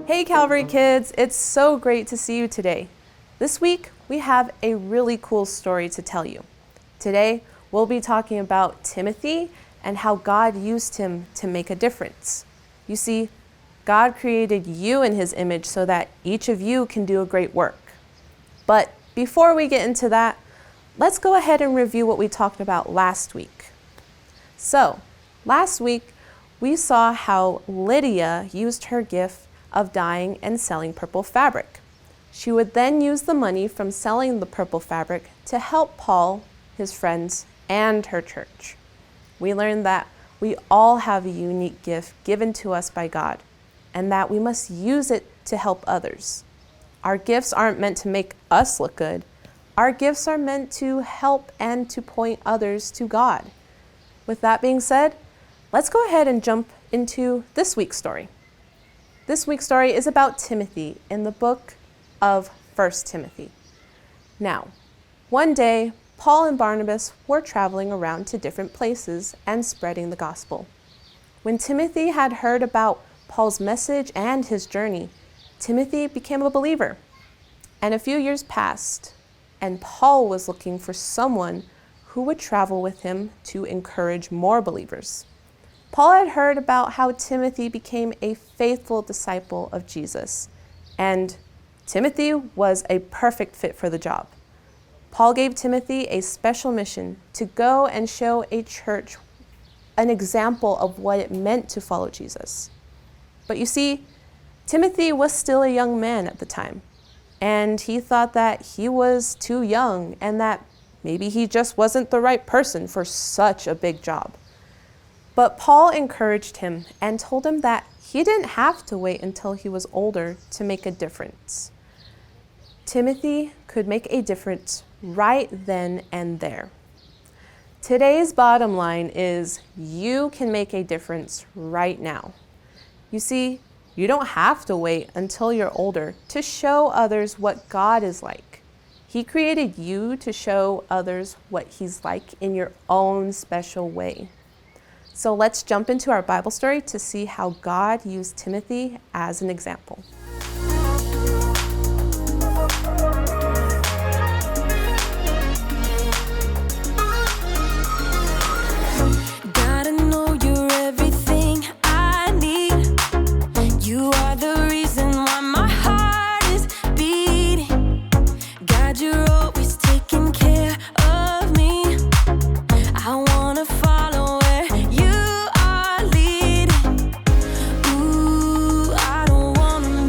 Hey Calvary kids, it's so great to see you today. This week we have a really cool story to tell you. Today we'll be talking about Timothy and how God used him to make a difference. You see, God created you in his image so that each of you can do a great work. But before we get into that, let's go ahead and review what we talked about last week. So, last week we saw how Lydia used her gift of dyeing and selling purple fabric. She would then use the money from selling the purple fabric to help Paul, his friends, and her church. We learned that we all have a unique gift given to us by God, and that we must use it to help others. Our gifts aren't meant to make us look good. Our gifts are meant to help and to point others to God. With that being said, let's go ahead and jump into this week's story. This week's story is about Timothy in the book of 1 Timothy. Now, one day, Paul and Barnabas were traveling around to different places and spreading the gospel. When Timothy had heard about Paul's message and his journey, Timothy became a believer. And a few years passed, and Paul was looking for someone who would travel with him to encourage more believers. Paul had heard about how Timothy became a faithful disciple of Jesus, and Timothy was a perfect fit for the job. Paul gave Timothy a special mission to go and show a church an example of what it meant to follow Jesus. But you see, Timothy was still a young man at the time, and he thought that he was too young and that maybe he just wasn't the right person for such a big job. But Paul encouraged him and told him that he didn't have to wait until he was older to make a difference. Timothy could make a difference right then and there. Today's bottom line is you can make a difference right now. You see, you don't have to wait until you're older to show others what God is like. He created you to show others what he's like in your own special way. So let's jump into our Bible story to see how God used Timothy as an example. Gotta know you're everything I need. You are the reason why my heart is beating. God, you're always taking care of me. I wanna follow where you are leading. Ooh, I don't wanna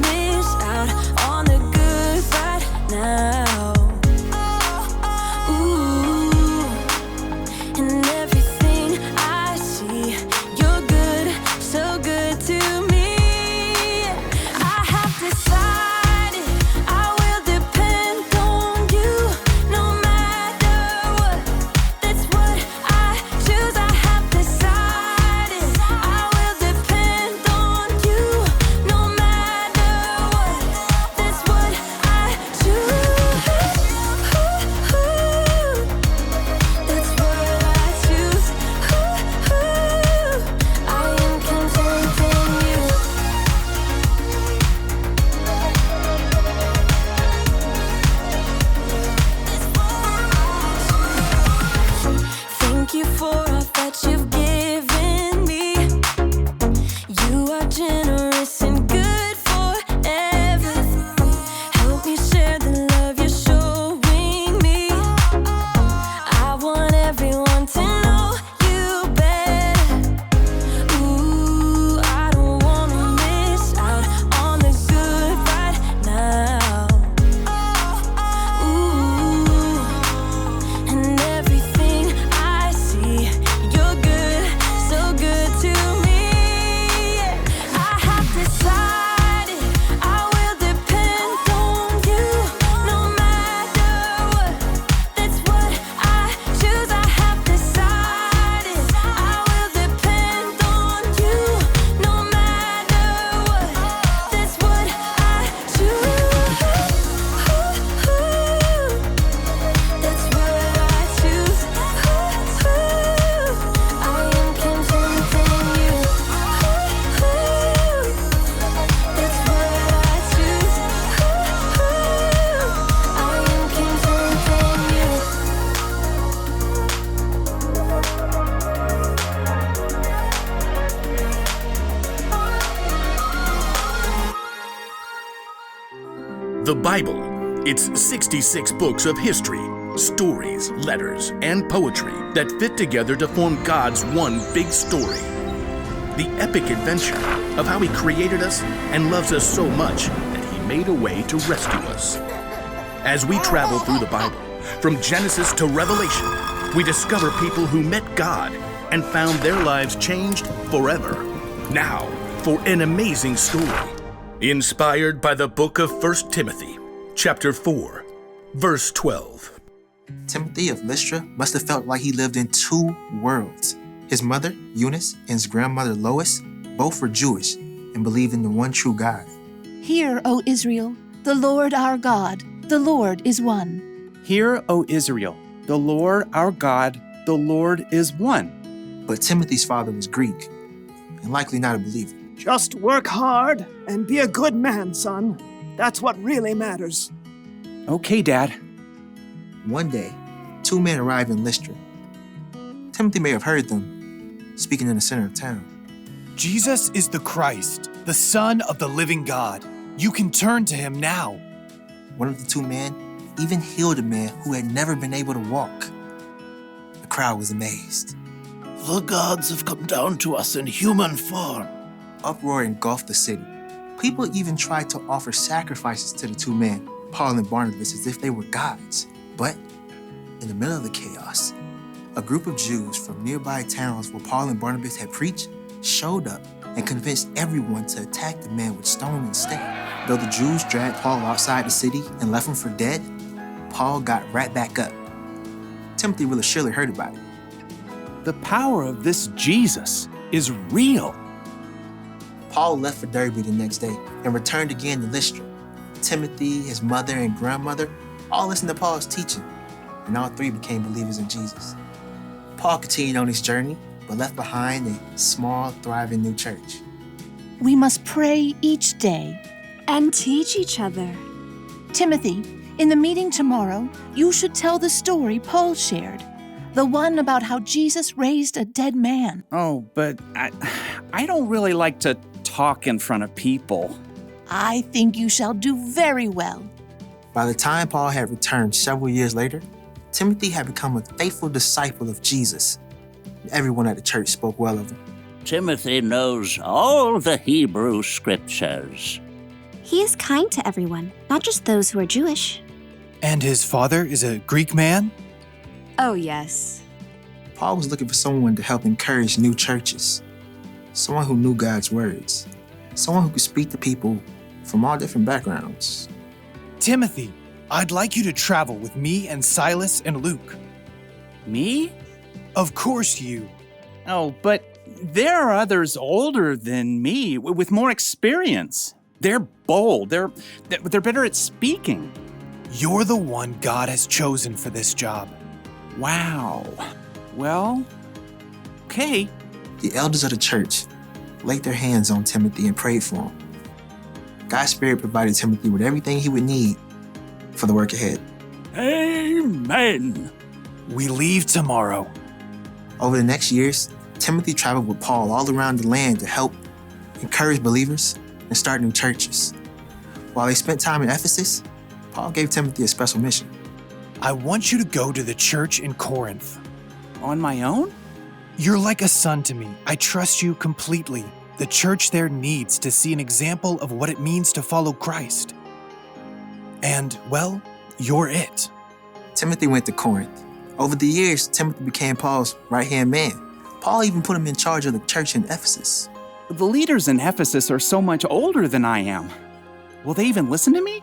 The Bible. It's 66 books of history, stories, letters, and poetry that fit together to form God's one big story. The epic adventure of how He created us and loves us so much that He made a way to rescue us. As we travel through the Bible, from Genesis to Revelation, we discover people who met God and found their lives changed forever. Now, for an amazing story, inspired by the book of 1 Timothy, chapter 4, verse 12. Timothy of Lystra must have felt like he lived in two worlds. His mother, Eunice, and his grandmother, Lois, both were Jewish and believed in the one true God. Hear, O Israel, the Lord our God, the Lord is one. Hear, O Israel, the Lord our God, the Lord is one. But Timothy's father was Greek and likely not a believer. Just work hard and be a good man, son. That's what really matters. Okay, Dad. One day, two men arrived in Lystra. Timothy may have heard them speaking in the center of town. Jesus is the Christ, the Son of the living God. You can turn to Him now. One of the two men even healed a man who had never been able to walk. The crowd was amazed. The gods have come down to us in human form. Uproar engulfed the city. People even tried to offer sacrifices to the two men, Paul and Barnabas, as if they were gods. But in the middle of the chaos, a group of Jews from nearby towns where Paul and Barnabas had preached showed up and convinced everyone to attack the man with stone and stake. Though the Jews dragged Paul outside the city and left him for dead, Paul got right back up. Timothy really surely heard about it. The power of this Jesus is real. Paul left for Derbe the next day and returned again to Lystra. Timothy, his mother, and grandmother all listened to Paul's teaching, and all three became believers in Jesus. Paul continued on his journey, but left behind a small, thriving new church. We must pray each day. And teach each other. Timothy, in the meeting tomorrow, you should tell the story Paul shared. The one about how Jesus raised a dead man. Oh, but I don't really like to talk in front of people. I think you shall do very well. By the time Paul had returned several years later, Timothy had become a faithful disciple of Jesus. Everyone at the church spoke well of him. Timothy knows all the Hebrew scriptures. He is kind to everyone, not just those who are Jewish. And his father is a Greek man? Oh, yes. Paul was looking for someone to help encourage new churches, someone who knew God's words, someone who could speak to people from all different backgrounds. Timothy, I'd like you to travel with me and Silas and Luke. Me? Of course you. Oh, but there are others older than me with more experience. They're bold. They're better at speaking. You're the one God has chosen for this job. Wow. Well, okay. The elders of the church laid their hands on Timothy and prayed for him. God's Spirit provided Timothy with everything he would need for the work ahead. Amen. We leave tomorrow. Over the next years, Timothy traveled with Paul all around the land to help encourage believers and start new churches. While they spent time in Ephesus, Paul gave Timothy a special mission. I want you to go to the church in Corinth. On my own? You're like a son to me. I trust you completely. The church there needs to see an example of what it means to follow Christ. And, well, you're it. Timothy went to Corinth. Over the years, Timothy became Paul's right-hand man. Paul even put him in charge of the church in Ephesus. The leaders in Ephesus are so much older than I am. Will they even listen to me?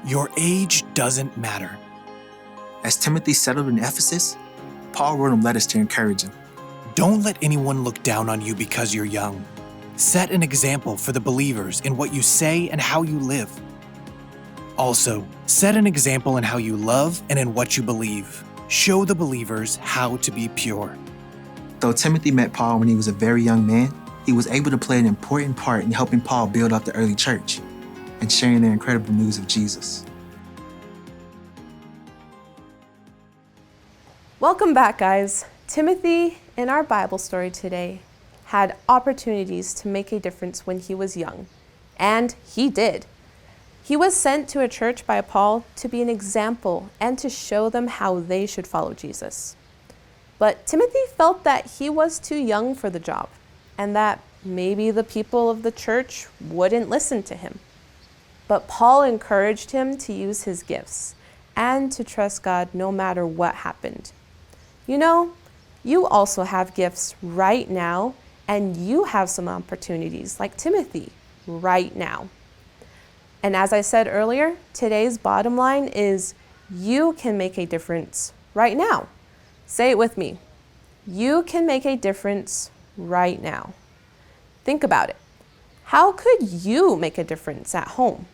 Your age doesn't matter. As Timothy settled in Ephesus, Paul wrote him letters to encourage him. Don't let anyone look down on you because you're young. Set an example for the believers in what you say and how you live. Also, set an example in how you love and in what you believe. Show the believers how to be pure. Though Timothy met Paul when he was a very young man, he was able to play an important part in helping Paul build up the early church and sharing their incredible news of Jesus. Welcome back, guys. Timothy, in our Bible story today, had opportunities to make a difference when he was young, and he did. He was sent to a church by Paul to be an example and to show them how they should follow Jesus. But Timothy felt that he was too young for the job and that maybe the people of the church wouldn't listen to him. But Paul encouraged him to use his gifts and to trust God no matter what happened. You know, you also have gifts right now, and you have some opportunities like Timothy right now. And as I said earlier, today's bottom line is you can make a difference right now. Say it with me. You can make a difference right now. Think about it. How could you make a difference at home?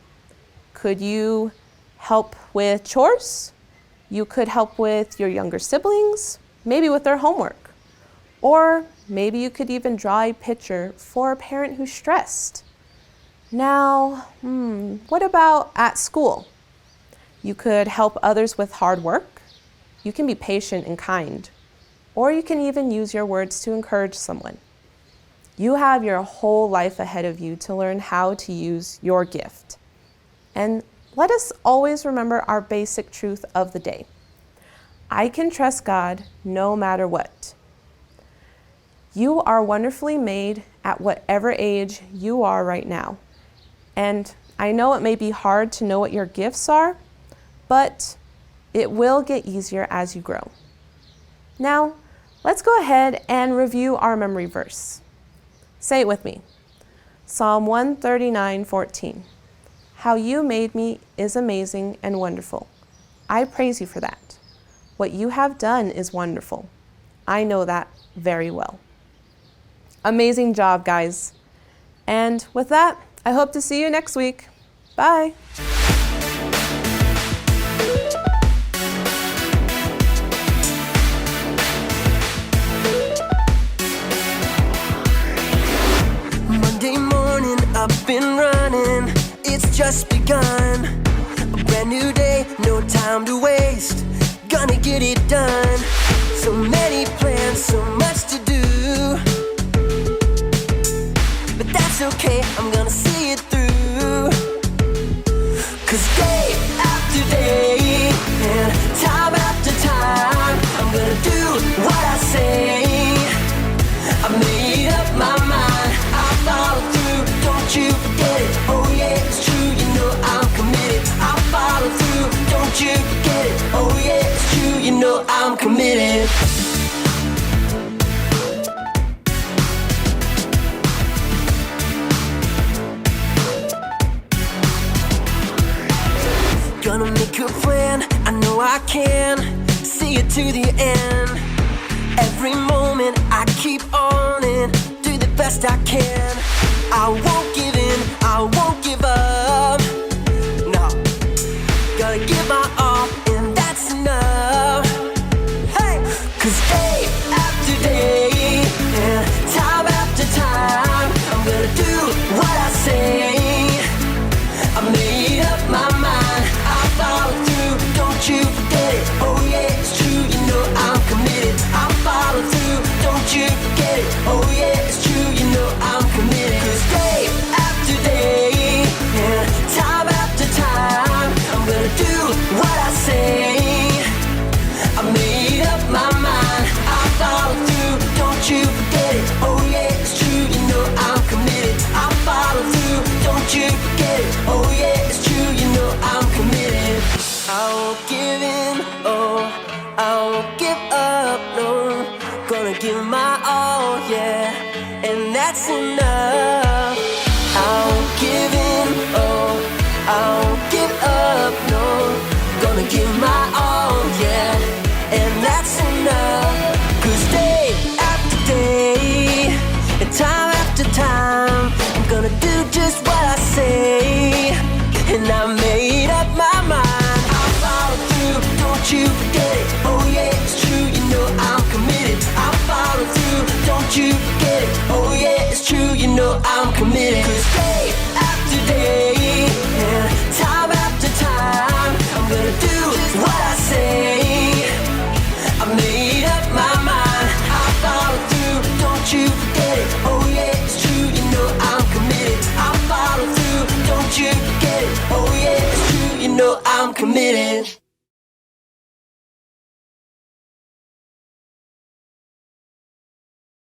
Could you help with chores? You could help with your younger siblings, maybe with their homework. Or maybe you could even draw a picture for a parent who's stressed. Now, what about at school? You could help others with hard work. You can be patient and kind. Or you can even use your words to encourage someone. You have your whole life ahead of you to learn how to use your gift. And let us always remember our basic truth of the day. I can trust God no matter what. You are wonderfully made at whatever age you are right now. And I know it may be hard to know what your gifts are, but it will get easier as you grow. Now, let's go ahead and review our memory verse. Say it with me. Psalm 139:14. How you made me is amazing and wonderful. I praise you for that. What you have done is wonderful. I know that very well. Amazing job, guys. And with that, I hope to see you next week. Bye. Monday morning, up and running. It's just begun. A brand new day, no time to waste. Gonna get it done. So many plans, so much to do. But that's okay, I'm gonna see it through. 'Cause day after day and time after time, I'm gonna do what I say. I made up my mind, I'll follow through. Don't you forget it, oh yeah, it's true. You know I'm committed, I'll follow through. Don't you forget it, oh yeah, it's true. You know I'm committed. Gonna make a plan, I know I can see it to the end. Every moment I keep on and do the best I can. I won't give in, I won't give up. No, gotta give my all and that's enough. Hey, 'cause day after day and time after time, I'm gonna do what I say. I made up my mind, I'll follow through. Don't you forget it, oh yeah, it's true. You know I'm committed, I'll follow through. Don't you forget it, oh yeah, it's true. You know I'm committed. 'Cause day after day and time after time, I'm gonna do what I say. I made up my mind, I'll follow through. Don't you forget it, oh yeah, it's true. You know I'm committed, I'll follow through. Don't you forget it, oh yeah, it's true. You know I'm committed. I won't give in, oh, I won't give up, no. Gonna give my all, yeah, and that's enough. I won't give in, oh, I won't give up, no. Gonna give my all, yeah, and that's enough. 'Cause day after day and time after time, I'm gonna do just what I say. And I made up my mind, I'll follow through. Don't you forget it, oh yeah, it's true. You know I'm committed, I'll follow through. Don't you forget it, oh yeah, it's true. You know I'm committed. 'Cause day after day and time after time, I'm gonna do what I say. I made up my mind, I'll follow through. Don't you forget it, oh yeah, it's true. You know I'm committed, I'll follow through. Don't you forget it, oh yeah. know I'm committed.